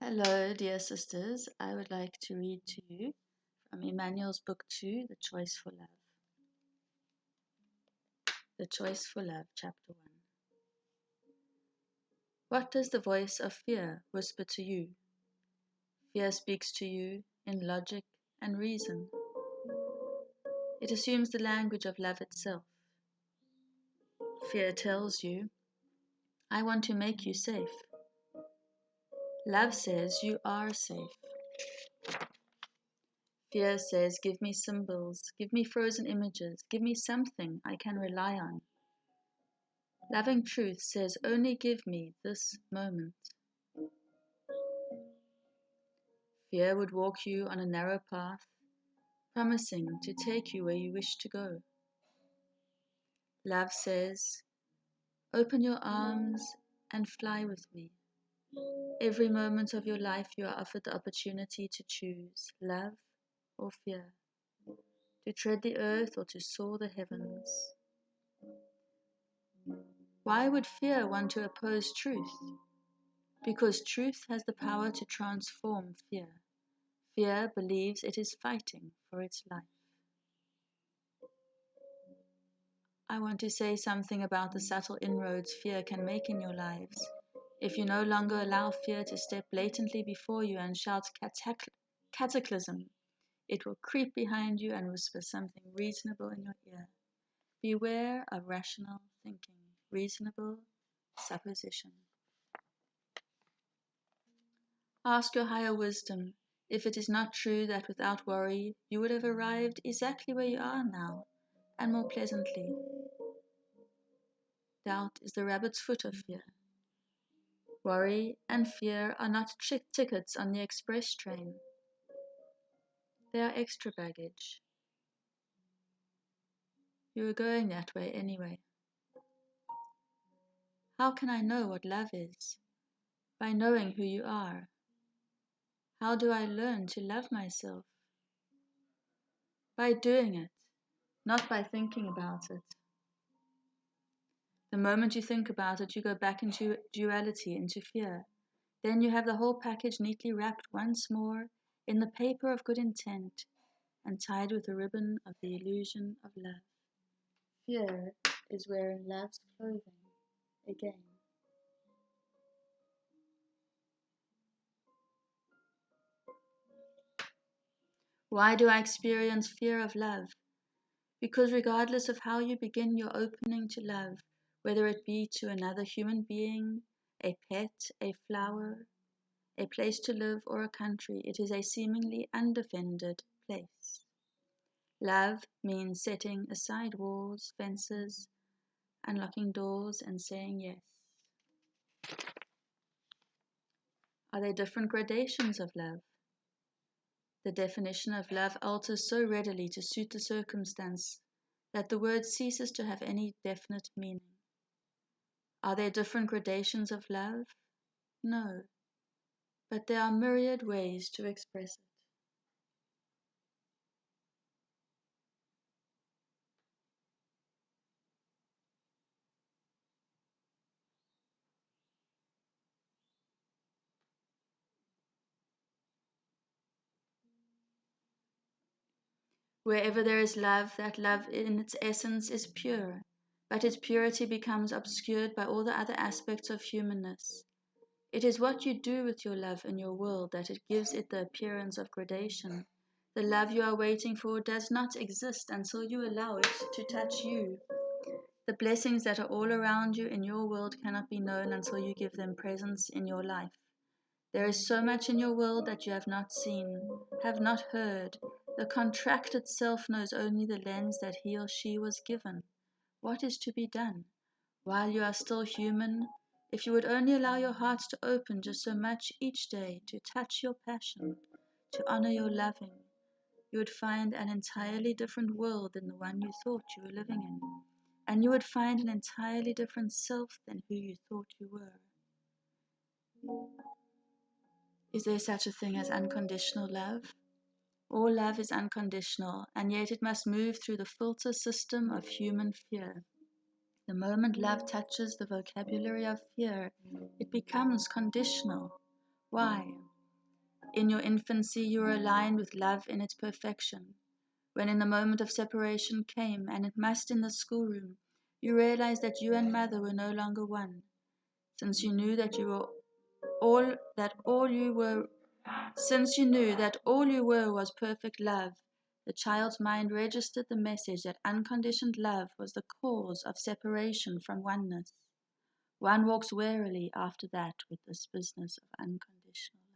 Hello, dear sisters. I would like to read to you from Emmanuel's book 2, The Choice for Love. The Choice for Love, Chapter 1. What does the voice of fear whisper to you? Fear speaks to you in logic and reason. It assumes the language of love itself. Fear tells you, I want to make you safe. Love says you are safe. Fear says, give me symbols, give me frozen images, give me something I can rely on. Loving truth says, only give me this moment. Fear would walk you on a narrow path, promising to take you where you wish to go. Love says, open your arms and fly with me. Every moment of your life you are offered the opportunity to choose love or fear, to tread the earth or to soar the heavens. Why would fear want to oppose truth? Because truth has the power to transform fear. Fear believes it is fighting for its life. I want to say something about the subtle inroads fear can make in your lives. If you no longer allow fear to step blatantly before you and shout cataclysm, it will creep behind you and whisper something reasonable in your ear. Beware of rational thinking, reasonable supposition. Ask your higher wisdom if it is not true that without worry you would have arrived exactly where you are now, and more pleasantly. Doubt is the rabbit's foot of fear. Worry and fear are not tickets on the express train. They are extra baggage. You were going that way anyway. How can I know what love is? By knowing who you are. How do I learn to love myself? By doing it, not by thinking about it. The moment you think about it, you go back into duality, into fear. Then you have the whole package neatly wrapped once more in the paper of good intent and tied with the ribbon of the illusion of love. Fear is wearing love's clothing again. Why do I experience fear of love? Because regardless of how you begin your opening to love, whether it be to another human being, a pet, a flower, a place to live, or a country, it is a seemingly undefended place. Love means setting aside walls, fences, unlocking doors, and saying yes. Are there different gradations of love? The definition of love alters so readily to suit the circumstance that the word ceases to have any definite meaning. Are there different gradations of love? No, but there are myriad ways to express it. Wherever there is love, that love in its essence is pure, but its purity becomes obscured by all the other aspects of humanness. It is what you do with your love in your world that it gives it the appearance of gradation. The love you are waiting for does not exist until you allow it to touch you. The blessings that are all around you in your world cannot be known until you give them presence in your life. There is so much in your world that you have not seen, have not heard. The contracted self knows only the lens that he or she was given. What is to be done? While you are still human, if you would only allow your hearts to open just so much each day, to touch your passion, to honor your loving, you would find an entirely different world than the one you thought you were living in. And you would find an entirely different self than who you thought you were. Is there such a thing as unconditional love? All love is unconditional, and yet it must move through the filter system of human fear. The moment love touches the vocabulary of fear, it becomes conditional. Why? In your infancy, you were aligned with love in its perfection. When in the moment of separation came, and it must in the schoolroom, you realized that you and mother were no longer one. Since you knew that all you were was perfect love, the child's mind registered the message that unconditioned love was the cause of separation from oneness. One walks warily after that with this business of unconditional love.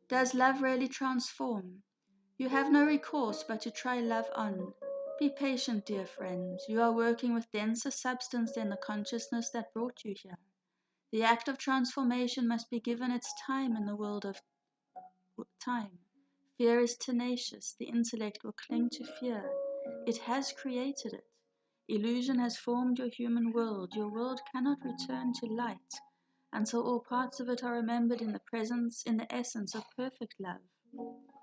Does love really transform? You have no recourse but to try love on. Be patient, dear friends. You are working with denser substance than the consciousness that brought you here. The act of transformation must be given its time in the world of time. Fear is tenacious. The intellect will cling to fear. It has created it. Illusion has formed your human world. Your world cannot return to light until all parts of it are remembered in the essence of perfect love.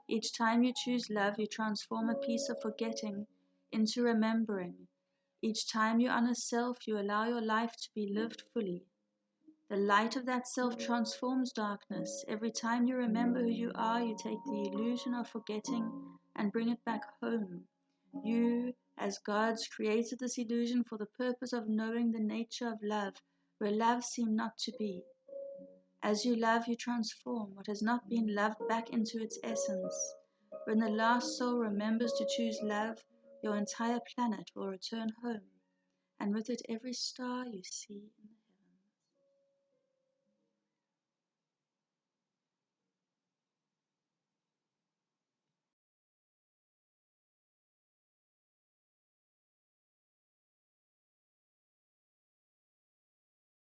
Each time you choose love, you transform a piece of forgetting into remembering. Each time you honor self, you allow your life to be lived fully. The light of that self transforms darkness. Every time you remember who you are, you take the illusion of forgetting and bring it back home. You, as gods, created this illusion for the purpose of knowing the nature of love, where love seemed not to be. As you love, you transform what has not been loved back into its essence. When the last soul remembers to choose love, your entire planet will return home, and with it every star you see in the